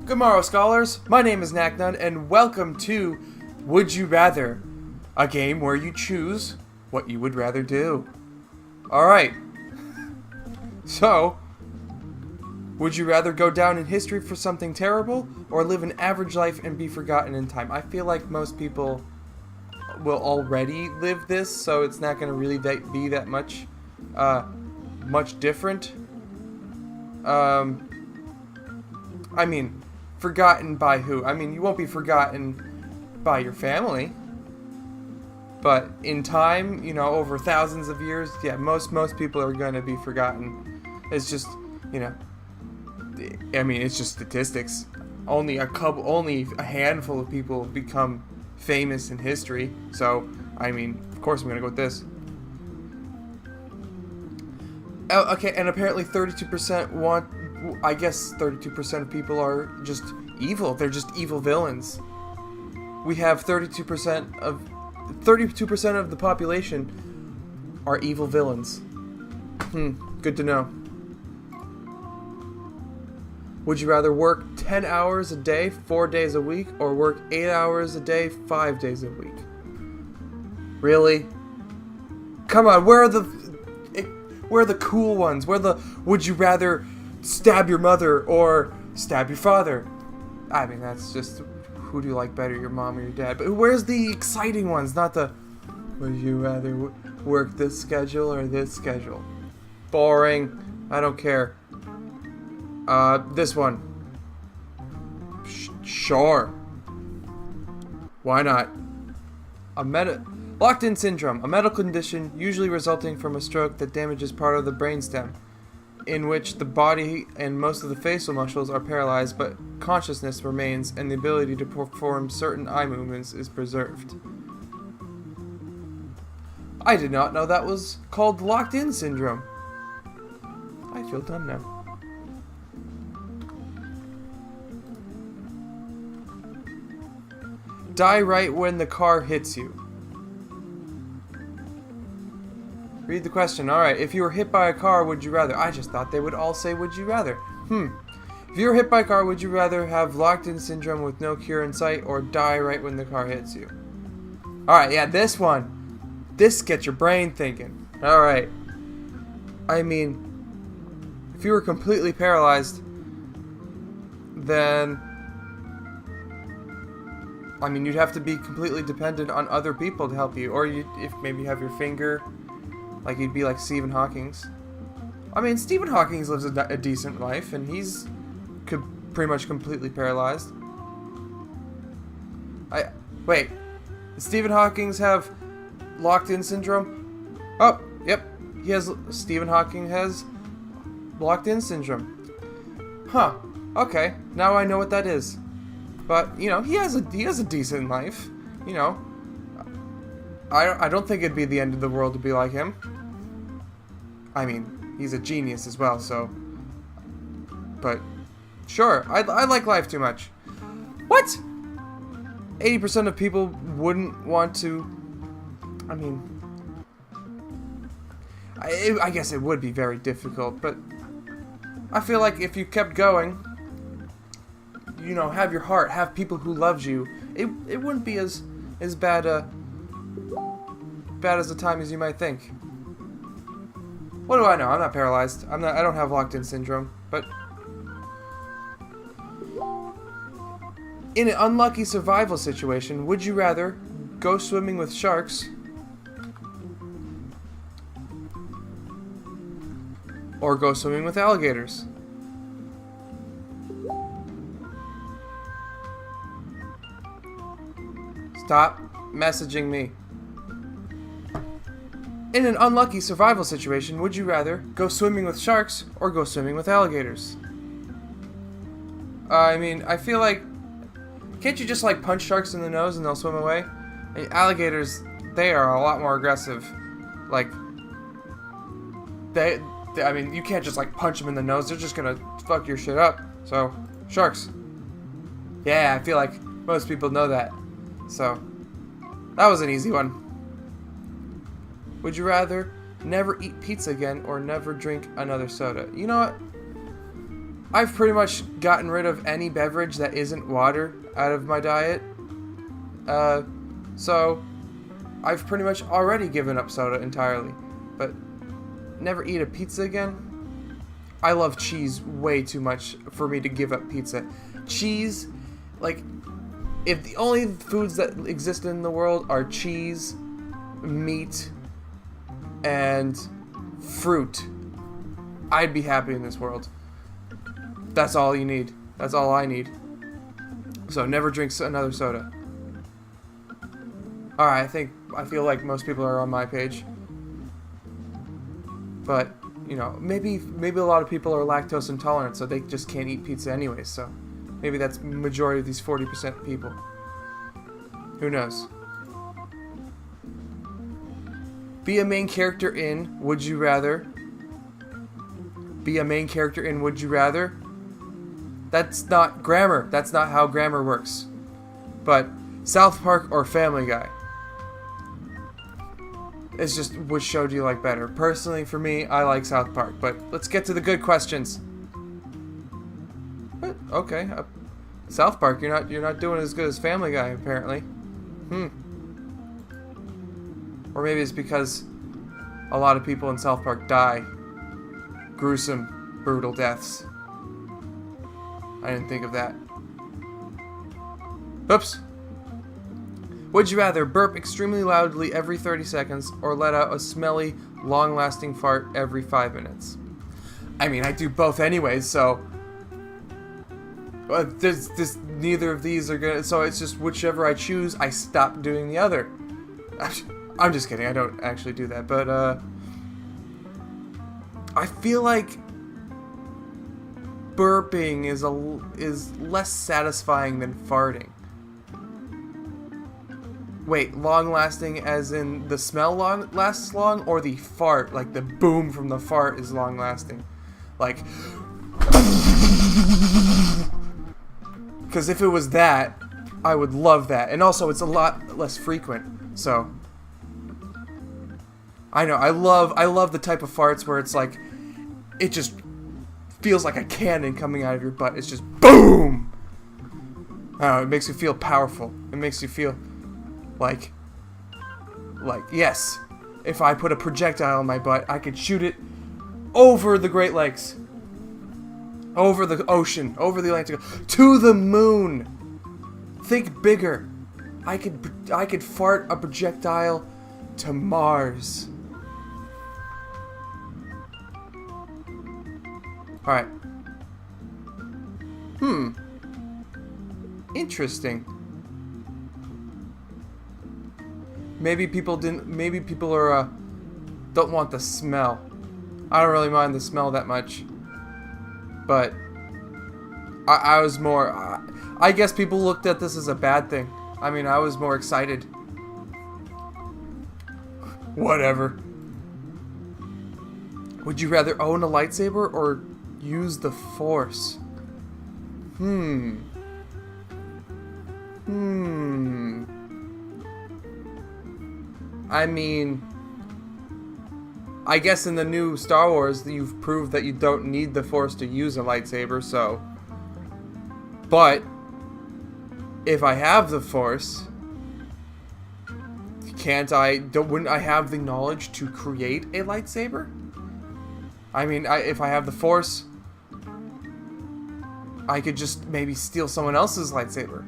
Good morrow, scholars. My name is Nacnud, and welcome to Would You Rather, a game where you choose what you would rather do. Alright. So, would you rather go down in history for something terrible, or live an average life and be forgotten in time? I feel like most people will already live this, so it's not going to really be that much different. I mean, forgotten by who? I mean, you won't be forgotten by your family. But in time, you know, over thousands of years, yeah, most people are going to be forgotten. It's just, you know, I mean, it's just statistics. Only a handful of people become famous in history. So, I mean, of course I'm going to go with this. Oh, okay, and apparently 32% want, I guess 32% of people are just evil. They're just evil villains. We have 32% of the population are evil villains. Good to know. Would you rather work 10 hours a day, 4 days a week, or work 8 hours a day, 5 days a week? Really? Come on, where are the cool ones? Would you rather stab your mother or stab your father? I mean, that's just, who do you like better, your mom or your dad? But where's the exciting ones? Not the, would you rather work this schedule or this schedule? Boring. I don't care. This one. Sure. Why not? Locked-in syndrome, a medical condition usually resulting from a stroke that damages part of the brainstem, in which the body and most of the facial muscles are paralyzed, but consciousness remains and the ability to perform certain eye movements is preserved. I did not know that was called locked-in syndrome. I feel dumb now. Die right when the car hits you. Read the question. Alright, if you were hit by a car, would you rather? I just thought they would all say, would you rather? If you were hit by a car, would you rather have locked-in syndrome with no cure in sight, or die right when the car hits you? Alright, yeah, this one. This gets your brain thinking. Alright. I mean, if you were completely paralyzed, then, I mean, you'd have to be completely dependent on other people to help you. Or if maybe you have your finger, like you'd be like Stephen Hawking's. I mean, Stephen Hawking lives a decent life, and he's pretty much completely paralyzed. Wait, does Stephen Hawking have locked-in syndrome? Oh, yep, Stephen Hawking has locked-in syndrome. Huh? Okay, now I know what that is. But you know, he has a decent life. You know, I don't think it'd be the end of the world to be like him. I mean, he's a genius as well, so. But sure, I like life too much. What? 80% of people wouldn't want to. I mean, I guess it would be very difficult, but I feel like if you kept going, you know, have your heart, have people who loves you, it wouldn't be as bad as a time as you might think. What do I know? I'm not paralyzed. I don't have locked-in syndrome, but in an unlucky survival situation, would you rather go swimming with sharks or go swimming with alligators? Stop messaging me. In an unlucky survival situation, would you rather go swimming with sharks or go swimming with alligators? I mean, I feel like, can't you just like punch sharks in the nose and they'll swim away? And alligators, they are a lot more aggressive. Like, I mean, you can't just like punch them in the nose. They're just gonna fuck your shit up. So, sharks. Yeah, I feel like most people know that. So, that was an easy one. Would you rather never eat pizza again or never drink another soda? You know what? I've pretty much gotten rid of any beverage that isn't water out of my diet. So I've pretty much already given up soda entirely. But never eat a pizza again. I love cheese way too much for me to give up pizza. Cheese, like, if the only foods that exist in the world are cheese, meat, and fruit, I'd be happy in this world. That's all you need. That's all I need. So never drink another soda. Alright, I feel like most people are on my page. But, you know, maybe a lot of people are lactose intolerant, so they just can't eat pizza anyways, so maybe that's the majority of these 40% people. Who knows? Be a main character in Would You Rather. Be a main character in Would You Rather. That's not grammar. That's not how grammar works. But South Park or Family Guy? It's just which show do you like better. Personally, for me, I like South Park. But let's get to the good questions. What? Okay, South Park. You're not doing as good as Family Guy apparently. Or maybe it's because a lot of people in South Park die. Gruesome, brutal deaths. I didn't think of that. Oops. Would you rather burp extremely loudly every 30 seconds or let out a smelly, long-lasting fart every 5 minutes? I mean, I do both anyways, so neither of these are gonna. So it's just whichever I choose, I stop doing the other. I'm just kidding. I don't actually do that, but I feel like burping is less satisfying than farting. Wait, long-lasting as in the smell lasts long, or the fart, like the boom from the fart is long-lasting? Like, because if it was that, I would love that. And also, it's a lot less frequent, so I know, I love the type of farts where it's like, it just feels like a cannon coming out of your butt. It's just boom! I don't know, it makes you feel powerful. It makes you feel like, yes, if I put a projectile in my butt, I could shoot it over the Great Lakes, over the ocean, over the Atlantic, to the moon. Think bigger. I could fart a projectile to Mars. Alright. Interesting. Maybe people are, don't want the smell. I don't really mind the smell that much. But I was more, I guess people looked at this as a bad thing. I mean, I was more excited. Whatever. Would you rather own a lightsaber or use the Force? I mean, I guess in the new Star Wars, you've proved that you don't need the Force to use a lightsaber, so. But if I have the Force, wouldn't I have the knowledge to create a lightsaber? I mean, if I have the Force, I could just maybe steal someone else's lightsaber.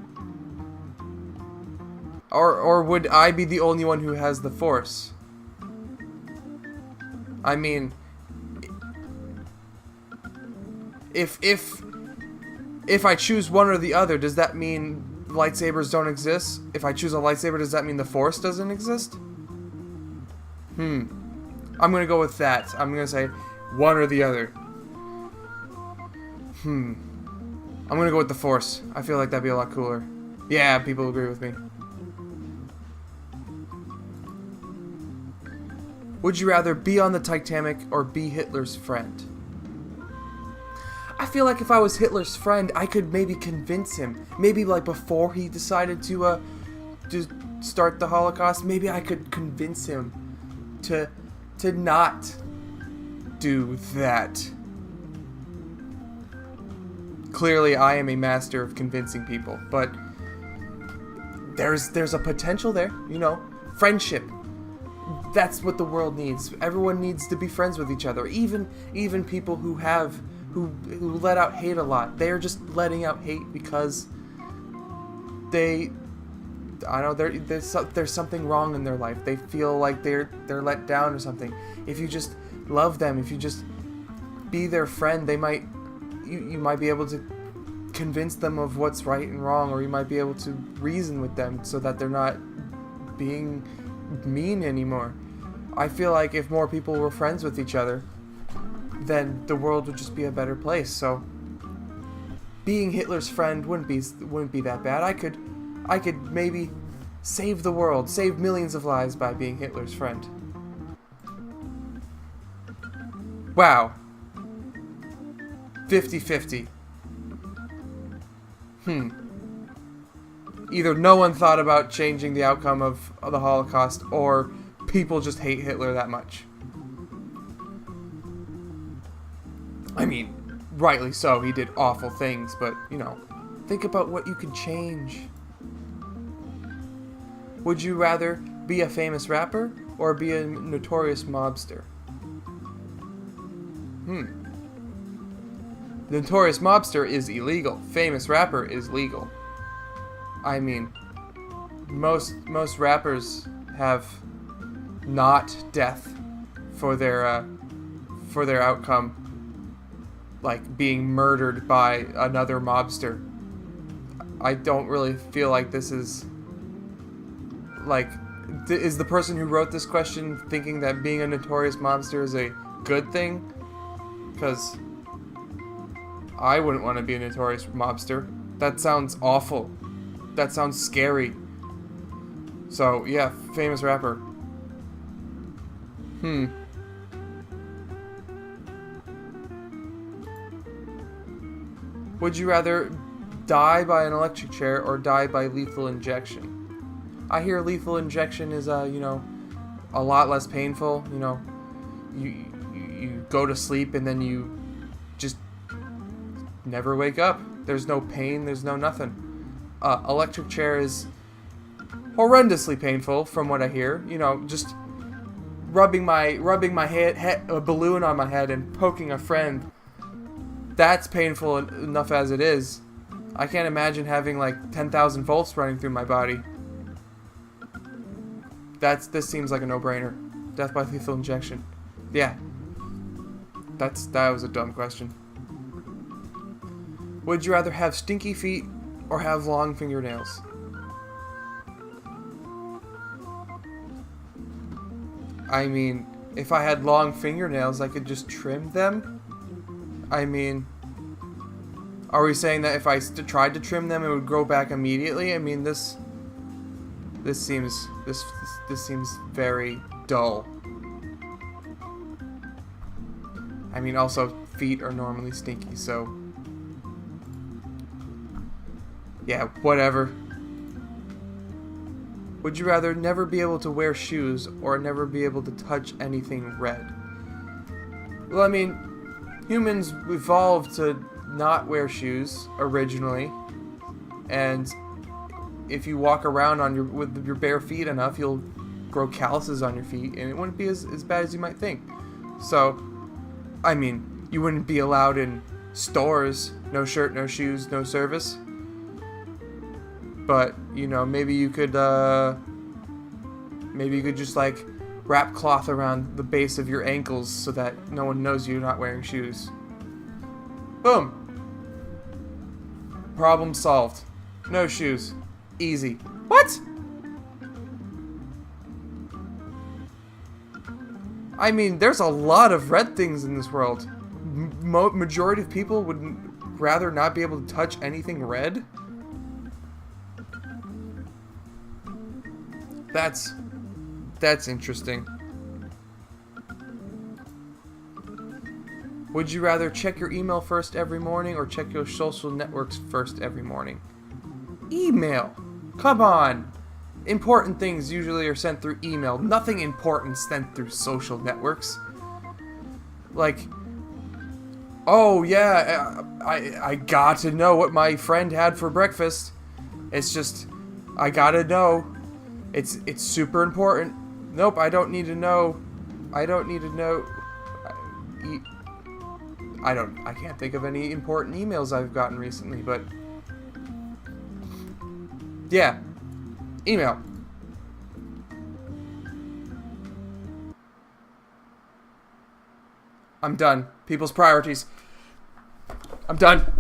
Or would I be the only one who has the Force? I mean, if I choose one or the other, does that mean lightsabers don't exist? If I choose a lightsaber, does that mean the Force doesn't exist? I'm gonna go with that. I'm gonna say one or the other. I'm gonna go with the Force. I feel like that'd be a lot cooler. Yeah, people agree with me. Would you rather be on the Titanic or be Hitler's friend? I feel like if I was Hitler's friend, I could maybe convince him. Maybe like before he decided to start the Holocaust, maybe I could convince him to not do that. clearly I am a master of convincing people, but there's a potential there, you know, friendship. That's what the world needs. Everyone needs to be friends with each other. Even people who let out hate a lot. They're just letting out hate because there's something wrong in their life. They feel like they're let down or something. If you just love them, if you just be their friend, you might be able to convince them of what's right and wrong, or you might be able to reason with them so that they're not being mean anymore. I feel like if more people were friends with each other, then the world would just be a better place. So being Hitler's friend wouldn't be that bad. I could maybe save the world, save millions of lives by being Hitler's friend. Wow. 50-50. Either no one thought about changing the outcome of the Holocaust, or people just hate Hitler that much. I mean, rightly so, he did awful things, but, you know, think about what you could change. Would you rather be a famous rapper or be a notorious mobster? The notorious mobster is illegal. Famous rapper is legal. I mean, most rappers have not death for their outcome, like being murdered by another mobster. I don't really feel like this is like, is the person who wrote this question thinking that being a notorious mobster is a good thing? Because I wouldn't want to be a notorious mobster. That sounds awful. That sounds scary. So, yeah, famous rapper. Would you rather die by an electric chair or die by lethal injection? I hear lethal injection is, you know, a lot less painful. You know, you go to sleep and then you just never wake up. There's no pain. There's no nothing. Electric chair is horrendously painful, from what I hear. You know, just rubbing my head, a balloon on my head, and poking a friend. That's painful enough as it is. I can't imagine having like 10,000 volts running through my body. This seems like a no-brainer. Death by lethal injection. Yeah. That was a dumb question. Would you rather have stinky feet or have long fingernails? I mean, if I had long fingernails, I could just trim them. I mean, are we saying that if I tried to trim them, it would grow back immediately? I mean, this seems very dull. I mean, also, feet are normally stinky, so yeah, whatever. Would you rather never be able to wear shoes or never be able to touch anything red? Well, I mean, humans evolved to not wear shoes originally, and if you walk around with your bare feet enough, you'll grow calluses on your feet, and it wouldn't be as bad as you might think. So, I mean, you wouldn't be allowed in stores, no shirt, no shoes, no service. But, you know, maybe you could just, like, wrap cloth around the base of your ankles so that no one knows you're not wearing shoes. Boom! Problem solved. No shoes. Easy. What? I mean, there's a lot of red things in this world. Majority of people would rather not be able to touch anything red. That's interesting. Would you rather check your email first every morning or check your social networks first every morning? Email! Come on! Important things usually are sent through email. Nothing important sent through social networks. Like, Oh yeah, I got to know what my friend had for breakfast. It's just, I gotta know. It's super important. Nope, I don't need to know. I don't need to know. I can't think of any important emails I've gotten recently, but yeah, email. I'm done. People's priorities. I'm done.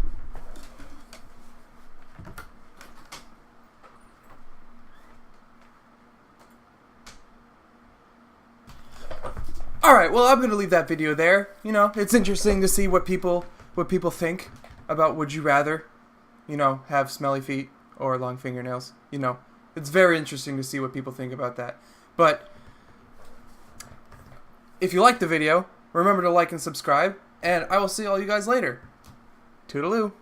All right, well, I'm gonna leave that video there. You know, it's interesting to see what people think about would you rather, you know, have smelly feet or long fingernails. You know, it's very interesting to see what people think about that. But if you liked the video, remember to like and subscribe, and I will see all you guys later. Toodaloo.